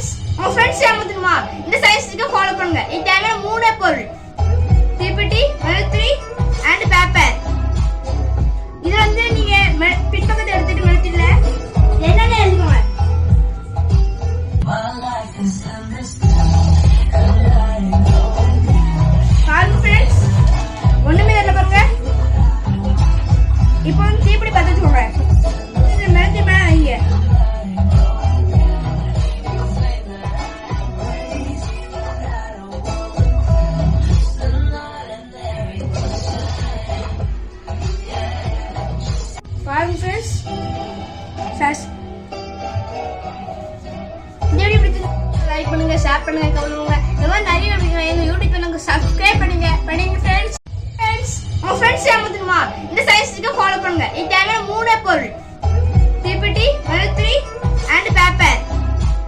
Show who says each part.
Speaker 1: Friends உங்க friends யாரும் தெரியுமா இந்த சயின்ஸ் ட்ரிக்கை ஃபாலோ பண்ணுங்க. இது தேவையான மூணே பொருள் தீப்பெட்டி, மெழுகுத்திரி அண்ட் பேப்பர். இது வந்து நீங்க பின்பக்கத்தை எடுத்துட்டு மெழுகுத்திரில என்னென்ன எழுதுங்க. பாருங்க ஃப்ரெண்ட்ஸ், ஒண்ணுமே தெரியல பாருங்க. இப்போ வந்து தீப்பெட்டி பத்த வச்சுக்கோங்க. மெழுகுத்திரி மேல வைங்க. பாருங்க ஃப்ரெண்ட்ஸ், இந்த வீடியோ பிடிச்சிருந்தா லைக் பண்ணுங்க, ஷேர் பண்ணுங்க, கமெண்ட் பண்ணுங்க. இந்த மாதிரி நிறைய வீடியோ எங்க யூடியூப் சேனலுக்கு சப்ஸ்கிரைப் பண்ணுங்க. ஃப்ரெண்ட்ஸ் உங்க ஃப்ரெண்ட்ஸ் யாரும் தெரியுமா இந்த சயின்ஸ் ட்ரிக்கை ஃபாலோ பண்ணுங்க. இது தேவையான மூணே பொருள் தீப்பெட்டி, மெழுகுத்திரி அண்ட்